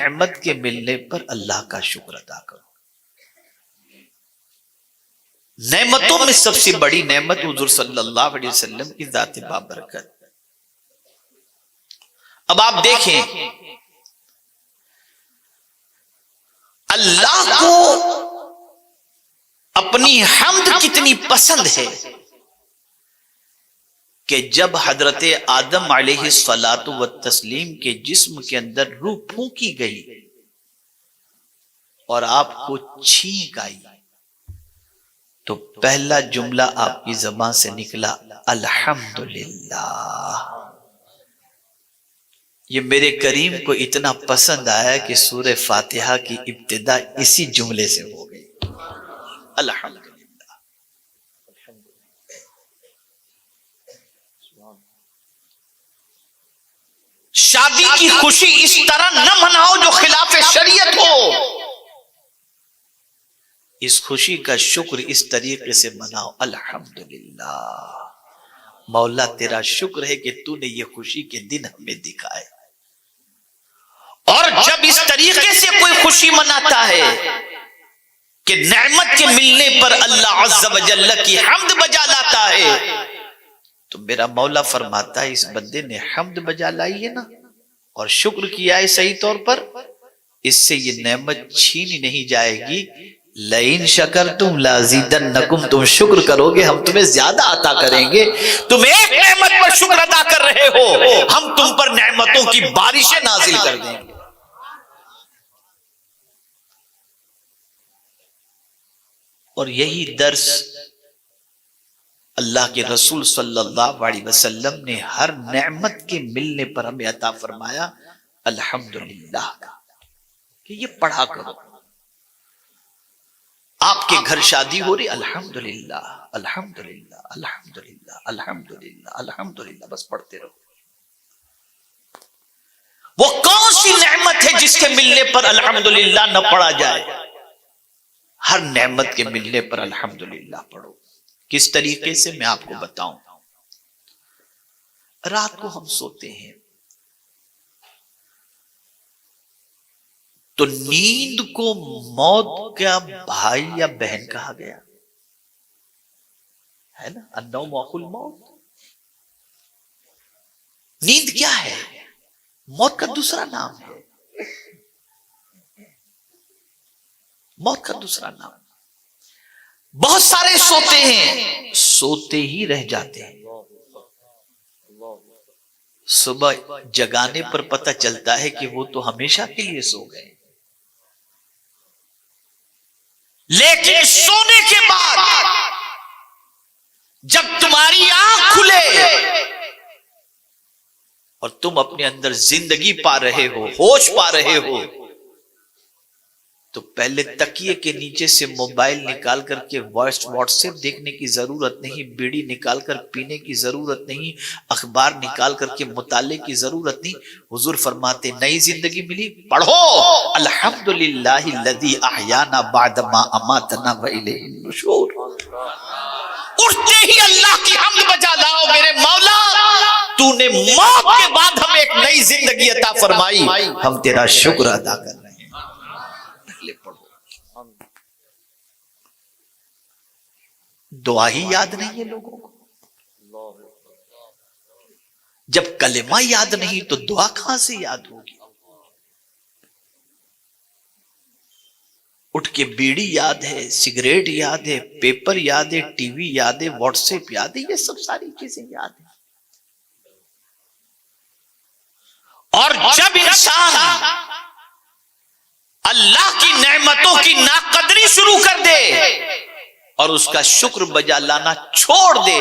نعمت کے ملنے پر اللہ کا شکر ادا کرو۔ نعمتوں میں سب سے بڑی نعمت حضور صلی اللہ علیہ وسلم کی ذات بابرکت۔ اب آپ دیکھیں اللہ کو اپنی حمد کتنی پسند ہے کہ جب حضرت آدم علیہ الصلاۃ والتسلیم کے جسم کے اندر روح پھونکی گئی اور آپ کو چھینک آئی تو پہلا جملہ آپ کی زبان سے نکلا الحمدللہ۔ یہ میرے کریم کو اتنا پسند آیا کہ سورہ فاتحہ کی ابتدا اسی جملے سے ہو گئی، الحمدللہ۔ شادی کی خوشی اس طرح نہ مناؤ جو خلاف شریعت ہو، اس خوشی کا شکر اس طریقے سے مناؤ، الحمدللہ مولا تیرا شکر ہے کہ تو نے یہ خوشی کے دن ہمیں دکھائے۔ اور جب اس طریقے سے کوئی خوشی مناتا ہے کہ نعمت کے ملنے پر اللہ عز و جل کی حمد بجا لاتا ہے تو میرا مولا فرماتا ہے اس بندے نے حمد بجا لائی ہے نا اور شکر کیا ہے صحیح طور پر، اس سے یہ نعمت چھینی نہیں جائے گی۔ لئن شکرتم لازیدنکم، تم شکر کرو گے ہم تمہیں زیادہ عطا کریں گے۔ تم ایک نعمت پر شکر ادا کر رہے ہو، ہم تم پر نعمتوں کی بارشیں نازل کر دیں گے۔ اور یہی درس اللہ کے رسول صلی اللہ علیہ وسلم نے ہر نعمت کے ملنے پر ہمیں عطا فرمایا الحمدللہ کا، کہ یہ پڑھا کرو۔ آپ کے گھر شادی ہو رہی، الحمدللہ الحمدللہ الحمدللہ الحمدللہ الحمدللہ، بس پڑھتے رہو۔ وہ کون سی نعمت ہے جس کے ملنے پر الحمدللہ نہ پڑھا جائے؟ ہر نعمت کے ملنے پر الحمدللہ پڑھو۔ کس طریقے سے میں آپ کو بتاؤں۔ رات کو ہم سوتے ہیں تو نیند کو موت کا بھائی یا بہن کہا گیا ہے نا، النوم اخو الموت۔ نیند کیا ہے؟ موت کا دوسرا نام ہے، موت کا دوسرا نام۔ بہت سارے سوتے ہیں، سوتے ہی رہ جاتے ہیں، صبح جگانے پر پتہ چلتا ہے کہ وہ تو ہمیشہ کے لیے سو گئے۔ لیکن سونے کے بعد جب تمہاری آنکھ کھلے اور تم اپنے اندر زندگی پا رہے ہو، ہوش پا رہے ہو، تو پہلے تکیے کے نیچے سے موبائل نکال کر کے واٹس ایپ دیکھنے کی ضرورت نہیں، بیڑی نکال کر پینے کی ضرورت نہیں، اخبار نکال کر کے مطالعے کی ضرورت نہیں۔ حضور فرماتے نئی زندگی ملی، پڑھو الحمدللہ الذی احیانا بعد ما اماتنا والیہ النشور۔ اٹھتے ہی اللہ کی حمد بجا لاؤ، میرے مولا تو نے موت کے بعد ہمیں ایک نئی زندگی عطا فرمائی، ہم تیرا شکر ادا کر رہے ہیں۔ دعا ہی یاد نہیں ہے لوگوں کو، جب کلمہ یاد نہیں تو دعا کہاں سے یاد ہوگی؟ اٹھ کے بیڑی یاد ہے، سگریٹ یاد ہے، پیپر یاد ہے، ٹی وی یاد ہے، واٹس ایپ یاد ہے، یہ سب ساری چیزیں یاد ہیں۔ اور جب انسان اللہ کی نعمتوں کی ناقدری شروع کر دے اور اس کا شکر بجا لانا چھوڑ دے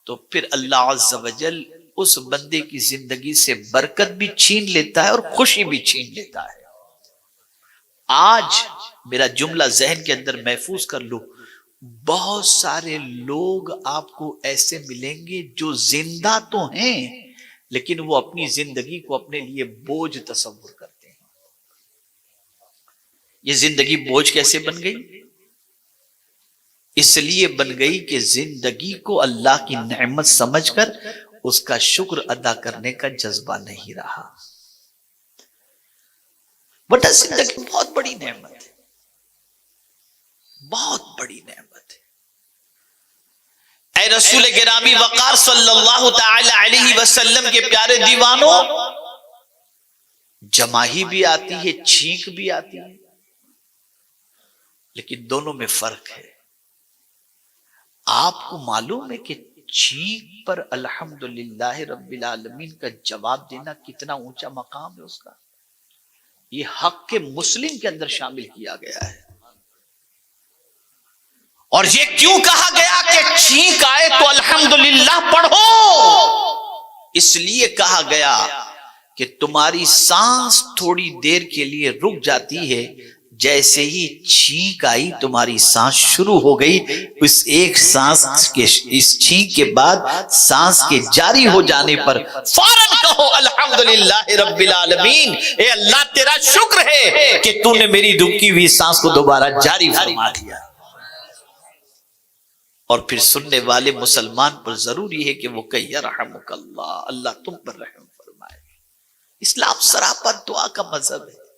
تو پھر اللہ عز و جل اس بندے کی زندگی سے برکت بھی چھین لیتا ہے اور خوشی بھی چھین لیتا ہے۔ آج میرا جملہ ذہن کے اندر محفوظ کر لو، بہت سارے لوگ آپ کو ایسے ملیں گے جو زندہ تو ہیں لیکن وہ اپنی زندگی کو اپنے لیے بوجھ تصور کرتے ہیں۔ یہ زندگی بوجھ کیسے بن گئی؟ اس لیے بن گئی کہ زندگی کو اللہ کی نعمت سمجھ کر اس کا شکر ادا کرنے کا جذبہ نہیں رہا۔ ورنہ زندگی بہت بڑی نعمت ہے، بہت بڑی نعمت ہے۔ اے رسول گرامی وقار صلی اللہ تعالی علیہ وسلم کے پیارے دیوانوں، جماہی بھی آتی ہے، چھینک بھی آتی ہے، لیکن دونوں میں فرق ہے۔ آپ کو معلوم ہے کہ چھینک پر الحمدللہ رب العالمین کا جواب دینا کتنا اونچا مقام ہے اس کا؟ یہ حق کے مسلم کے اندر شامل کیا گیا ہے۔ اور یہ کیوں کہا گیا کہ چھینک آئے تو الحمدللہ پڑھو؟ اس لیے کہا گیا کہ تمہاری سانس تھوڑی دیر کے لیے رک جاتی ہے، جیسے ہی چھینک آئی تمہاری سانس شروع ہو گئی، اس ایک سانس کے اس چھینک کے بعد سانس کے جاری ہو جانے پر فوراً کہو الحمدللہ رب العالمین، اے اللہ تیرا شکر ہے کہ تو نے میری رکی ہوئی سانس کو دوبارہ جاری فرما دیا۔ اور پھر سننے والے مسلمان پر ضروری ہے کہ وہ کہ یرحمک اللہ، اللہ تم پر رحم فرمائے۔ اسلام سراپا دعا کا مذہب ہے۔